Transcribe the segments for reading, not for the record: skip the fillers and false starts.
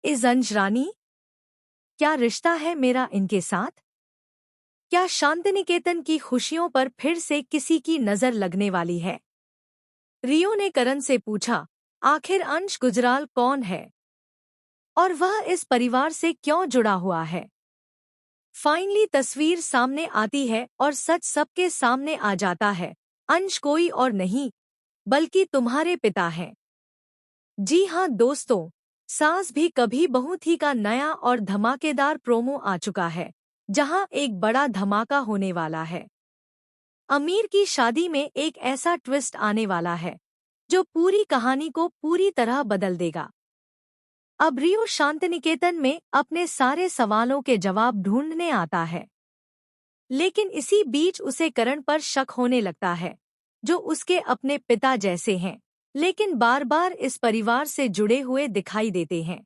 इस अंश रानी, क्या रिश्ता है मेरा इनके साथ? क्या शांतिनिकेतन की खुशियों पर फिर से किसी की नजर लगने वाली है? रियो ने करण से पूछा, आखिर अंश गुजराल कौन है और वह इस परिवार से क्यों जुड़ा हुआ है? फाइनली तस्वीर सामने आती है और सच सबके सामने आ जाता है। अंश कोई और नहीं बल्कि तुम्हारे पिता हैं। जी हाँ दोस्तों, सास भी कभी बहू थी का नया और धमाकेदार प्रोमो आ चुका है, जहां एक बड़ा धमाका होने वाला है। अमीर की शादी में एक ऐसा ट्विस्ट आने वाला है जो पूरी कहानी को पूरी तरह बदल देगा। अब रियो शांतिनिकेतन में अपने सारे सवालों के जवाब ढूंढने आता है, लेकिन इसी बीच उसे करण पर शक होने लगता है, जो उसके अपने पिता जैसे हैं, लेकिन बार बार इस परिवार से जुड़े हुए दिखाई देते हैं।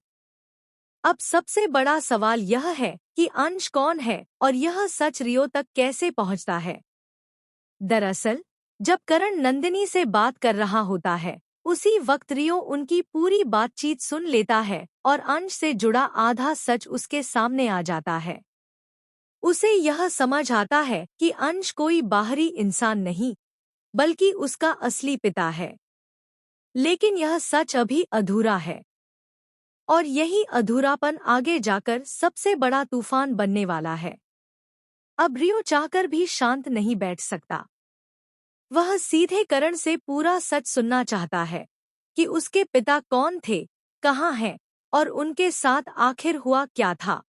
अब सबसे बड़ा सवाल यह है कि अंश कौन है और यह सच रियो तक कैसे पहुंचता है। दरअसल, जब करण नंदिनी से बात कर रहा होता है, उसी वक्त रियो उनकी पूरी बातचीत सुन लेता है और अंश से जुड़ा आधा सच उसके सामने आ जाता है। उसे यह समझ आता है कि अंश कोई बाहरी इंसान नहीं, बल्कि उसका असली पिता है। लेकिन यह सच अभी अधूरा है, और यही अधूरापन आगे जाकर सबसे बड़ा तूफान बनने वाला है। अब रियो चाहकर भी शांत नहीं बैठ सकता। वह सीधे करण से पूरा सच सुनना चाहता है कि उसके पिता कौन थे, कहाँ हैं और उनके साथ आखिर हुआ क्या था।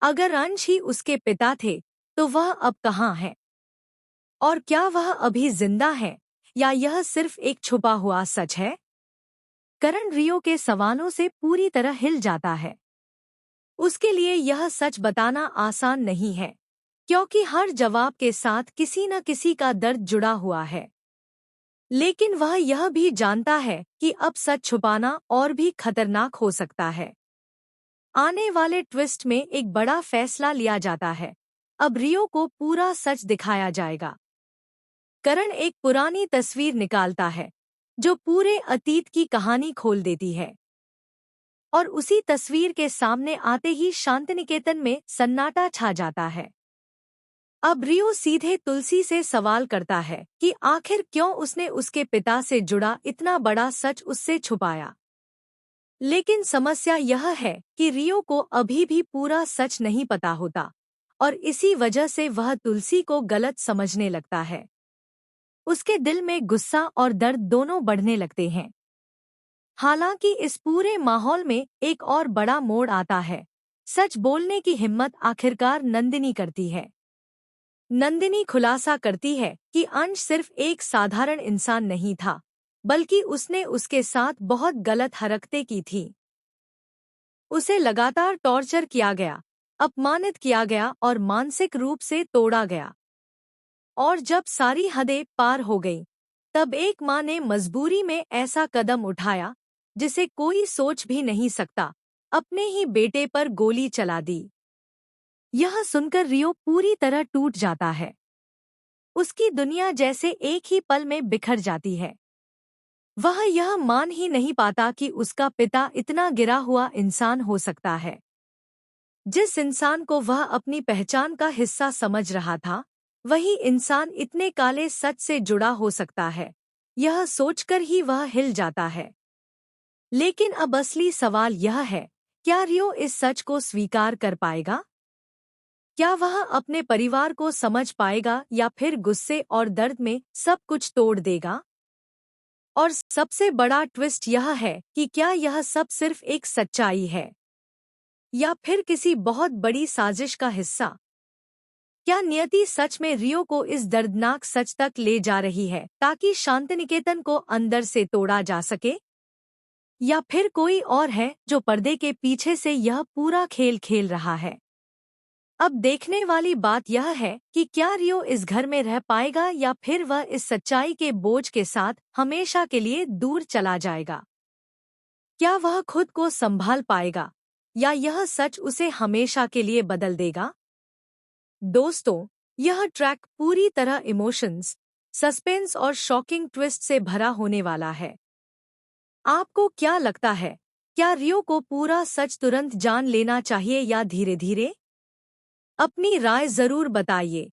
अगर अंश ही उसके पिता थे, तो वह अब कहाँ है? और क्या वह अभी जिंदा है या यह सिर्फ एक छुपा हुआ सच है? करण रियो के सवालों से पूरी तरह हिल जाता है। उसके लिए यह सच बताना आसान नहीं है, क्योंकि हर जवाब के साथ किसी न किसी का दर्द जुड़ा हुआ है। लेकिन वह यह भी जानता है कि अब सच छुपाना और भी खतरनाक हो सकता है। आने वाले ट्विस्ट में एक बड़ा फैसला लिया जाता है। अब रियो को पूरा सच दिखाया जाएगा। करण एक पुरानी तस्वीर निकालता है, जो पूरे अतीत की कहानी खोल देती है। और उसी तस्वीर के सामने आते ही शांतिनिकेतन में सन्नाटा छा जाता है। अब रियो सीधे तुलसी से सवाल करता है कि आखिर क्यों उसने उसके पिता से जुड़ा इतना बड़ा सच उससे छुपाया। लेकिन समस्या यह है कि रियो को अभी भी पूरा सच नहीं पता होता, और इसी वजह से वह तुलसी को गलत समझने लगता है। उसके दिल में गुस्सा और दर्द दोनों बढ़ने लगते हैं। हालांकि इस पूरे माहौल में एक और बड़ा मोड़ आता है। सच बोलने की हिम्मत आखिरकार नंदिनी करती है। नंदिनी खुलासा करती है कि अंश सिर्फ एक साधारण इंसान नहीं था, बल्कि उसने उसके साथ बहुत गलत हरकतें की थी। उसे लगातार टॉर्चर किया गया, अपमानित किया गया और मानसिक रूप से तोड़ा गया। और जब सारी हदें पार हो गईं, तब एक माँ ने मजबूरी में ऐसा कदम उठाया जिसे कोई सोच भी नहीं सकता, अपने ही बेटे पर गोली चला दी। यह सुनकर रियो पूरी तरह टूट जाता है। उसकी दुनिया जैसे एक ही पल में बिखर जाती है। वह यह मान ही नहीं पाता कि उसका पिता इतना गिरा हुआ इंसान हो सकता है। जिस इंसान को वह अपनी पहचान का हिस्सा समझ रहा था, वही इंसान इतने काले सच से जुड़ा हो सकता है। यह सोचकर ही वह हिल जाता है। लेकिन अब असली सवाल यह है, क्या रियो इस सच को स्वीकार कर पाएगा? क्या वह अपने परिवार को समझ पाएगा या फिर गुस्से और दर्द में सब कुछ तोड़ देगा? और सबसे बड़ा ट्विस्ट यह है कि क्या यह सब सिर्फ एक सच्चाई है या फिर किसी बहुत बड़ी साजिश का हिस्सा? क्या नियति सच में रियो को इस दर्दनाक सच तक ले जा रही है ताकि शांतिनिकेतन को अंदर से तोड़ा जा सके? या फिर कोई और है जो पर्दे के पीछे से यह पूरा खेल खेल रहा है? अब देखने वाली बात यह है कि क्या रियो इस घर में रह पाएगा या फिर वह इस सच्चाई के बोझ के साथ हमेशा के लिए दूर चला जाएगा। क्या वह खुद को संभाल पाएगा या यह सच उसे हमेशा के लिए बदल देगा? दोस्तों, यह ट्रैक पूरी तरह इमोशंस, सस्पेंस और शॉकिंग ट्विस्ट से भरा होने वाला है। आपको क्या लगता है, क्या रियो को पूरा सच तुरंत जान लेना चाहिए या धीरे धीरे? अपनी राय जरूर बताइए।